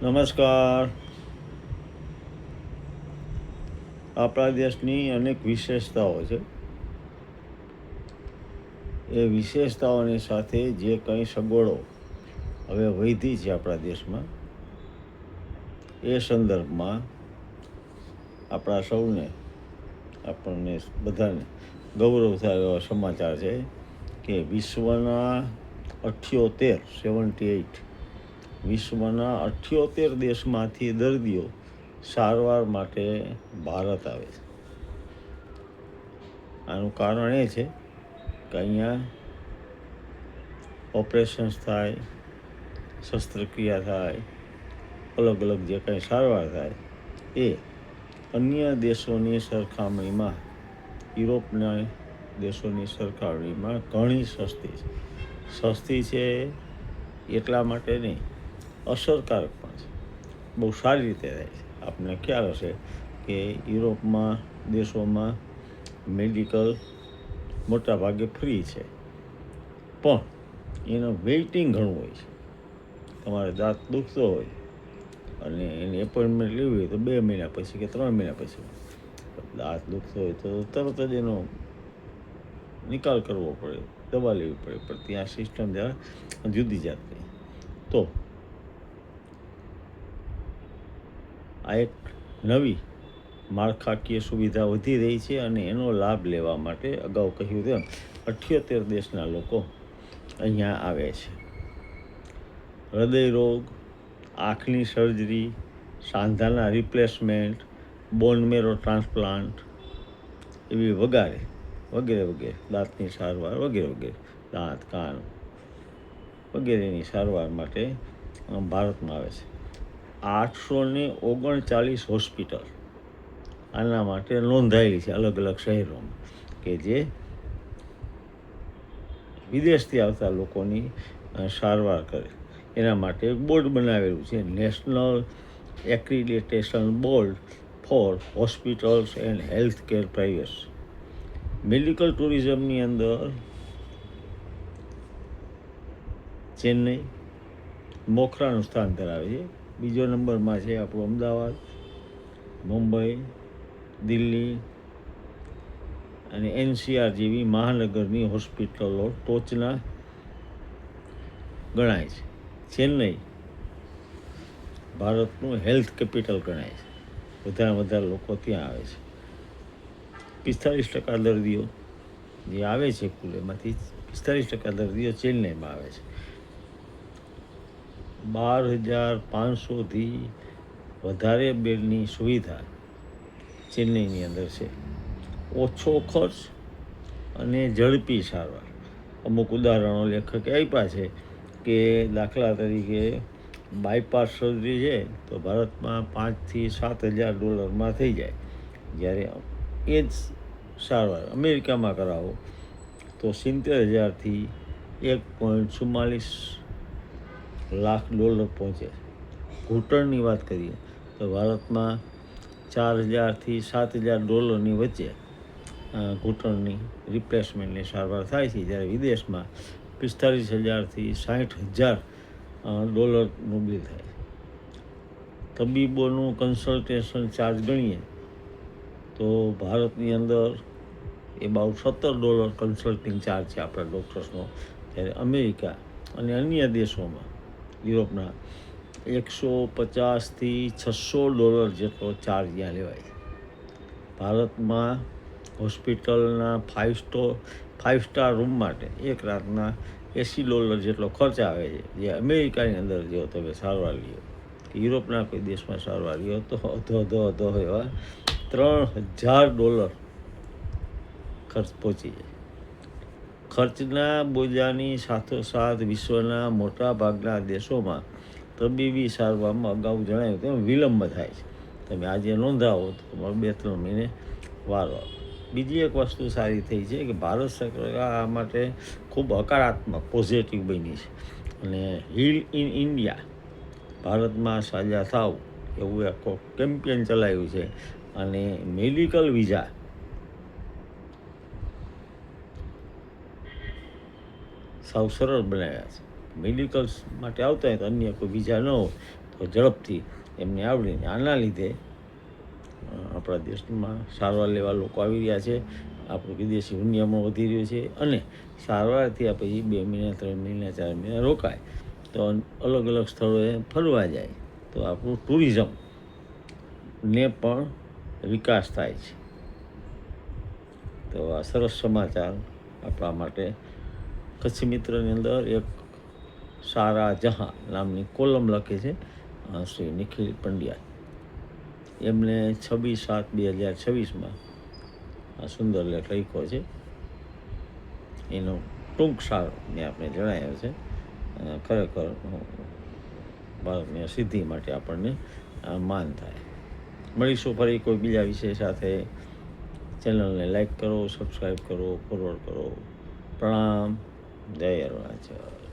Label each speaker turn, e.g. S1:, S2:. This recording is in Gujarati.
S1: નમસ્કાર. આપણા દેશની અનેક વિશેષતાઓ છે. એ વિશેષતાઓની સાથે જે કંઈ સગવડો હવે વધી છે આપણા દેશમાં, એ સંદર્ભમાં આપણા સૌને, આપણને બધાને ગૌરવ થાય એવા સમાચાર છે કે વિશ્વના 78 વિશ્વના 78 દેશમાંથી દર્દીઓ સારવાર માટે ભારત આવે છે. આનું કારણ એ છે કે અહીંયા ઓપરેશન્સ થાય, શસ્ત્રક્રિયા થાય, અલગ અલગ જે કંઈ સારવાર થાય એ અન્ય દેશોની સરખામણીમાં, યુરોપના દેશોની સરખામણીમાં ઘણી સસ્તી છે. સસ્તી છે એટલા માટે નહીં, અસરકારક પણ છે. બહુ સારી રીતે થાય છે. આપને ખ્યાલ હશે કે યુરોપમાં દેશોમાં મેડિકલ મોટા ભાગે ફ્રી છે, પણ એનું વેઇટિંગ ઘણું હોય છે. તમારે દાંત દુખતો હોય અને એની એપોઇન્ટમેન્ટ લેવી હોય તો 2 મહિના પછી કે 3 મહિના પછી. દાંત દુખતો હોય તો તરત જ એનો નિકાલ કરવો પડે, દવા લેવી પડે, પણ ત્યાં સિસ્ટમ જરા જુદી જાતની. તો આ એક નવી માળખાકીય સુવિધા વધી રહી છે અને એનો લાભ લેવા માટે અગાઉ કહ્યું તેમ 78 દેશના લોકો અહીંયા આવે છે. હૃદયરોગ, આંખની સર્જરી, સાંધાના રિપ્લેસમેન્ટ, બોન મેરો ટ્રાન્સપ્લાન્ટ એવી વગેરે વગેરે, દાંતની સારવાર વગેરે વગેરે, દાંત, કાન વગેરેની સારવાર માટે ભારતમાં આવે છે. 839 હોસ્પિટલ આના માટે નોંધાયેલી છે અલગ અલગ શહેરોમાં, કે જે વિદેશથી આવતા લોકોની સારવાર કરે. એના માટે એક બોર્ડ બનાવેલું છે, national accreditation board for hospitals and health care privates. Medical ટુરિઝમની અંદર ચેન્નઈ મોખરાનું સ્થાન ધરાવે છે. બીજો નંબરમાં છે આપણું અમદાવાદ, મુંબઈ, દિલ્હી અને NCR જેવી મહાનગરની હોસ્પિટલો ટોચના ગણાય છે. ચેન્નઈ ભારતનું હેલ્થ કેપિટલ ગણાય છે. વધારે વધારે લોકો ત્યાં આવે છે. 45% દર્દીઓ જે આવે છે કુલ, એમાંથી 45% દર્દીઓ ચેન્નઈમાં આવે છે. 12,500થી વધારે બેડની સુવિધા ચેન્નઈની અંદર છે. ઓછો ખર્ચ અને ઝડપી સારવાર. અમુક ઉદાહરણો લેખકે આપ્યા છે કે દાખલા તરીકે બાયપાસ સર્જરી છે તો ભારતમાં $5,000 થી $7,000 થઈ જાય, જ્યારે એ જ સારવાર અમેરિકામાં કરાવો તો $70,000 થી $1.44 લાખ પહોંચે. ઘૂંટણની વાત કરીએ તો ભારતમાં $4,000 થી $7,000 વચ્ચે ઘૂંટણની રિપ્લેસમેન્ટની સારવાર થાય છે, જ્યારે વિદેશમાં $45,000 થી $60,000 બિલ થાય. તબીબોનું કન્સલ્ટેશન ચાર્જ ગણીએ તો ભારતની અંદર about $17 કન્સલ્ટિંગ ચાર્જ છે આપણા ડૉક્ટર્સનો, જ્યારે અમેરિકા અને અન્ય દેશોમાં યુરોપના $150 થી $600 જેટલો ચાર્જ ત્યાં લેવાય છે. ભારતમાં હોસ્પિટલના 5 સ્ટાર રૂમ માટે એક રાતના $80 જેટલો ખર્ચ આવે છે, જે અમેરિકાની અંદર જો તમે સારવાર લ્યો કે યુરોપના કોઈ દેશમાં સારવાર લ્યો તો અધો એવા $3,000 ખર્ચ પહોંચી જાય. ખર્ચના બોજાની સાથોસાથ વિશ્વના મોટા ભાગના દેશોમાં તબીબી સારવારમાં અગાઉ જણાવ્યું તેમ વિલંબ થાય છે. તમે આજે નોંધાવો તો તમારે 2-3 મહિને વારો આવે. બીજી એક વસ્તુ સારી થઈ છે કે ભારત સરકાર આ માટે ખૂબ હકારાત્મક, પોઝિટિવ બની છે અને હીલ ઇન ઇન્ડિયા, ભારતમાં સાજા થાવ એવું એક કેમ્પેન ચલાવ્યું છે અને મેડિકલ વિઝા સાવ સરળ બનાવ્યા છે. મેડિકલ્સ માટે આવતા હોય તો અન્ય કોઈ વિઝા ન હોય તો ઝડપથી એમને આવડીને આના લીધે આપણા દેશમાં સારવાર લેવા લોકો આવી રહ્યા છે, આપણું વિદેશી વિનિમય વધી રહ્યું છે, અને સારવાર થયા પછી 2 મહિના 3 મહિના 4 મહિના રોકાય તો અલગ અલગ સ્થળોએ ફરવા જાય તો આપણું ટુરિઝમને પણ વિકાસ થાય છે. તો આ સરસ સમાચાર આપણા માટે. કચ્છી મિત્રની અંદર એક સારા જહાં નામની કોલમ લખે છે શ્રી નિખિલ પંડ્યા. એમણે 26/7/2026 આ સુંદર લેખ લખ્યો છે. એનો ટૂંક સાર મેં આપણે જણાવ્યો છે. ખરેખર ભારતની સિદ્ધિ માટે આપણને માન થાય. મળીશું ફરી કોઈ બીજા વિષય સાથે. ચેનલને લાઈક કરો, સબસ્ક્રાઈબ કરો, ફોરવર્ડ કરો. પ્રણામ. જય અરુણાચલ.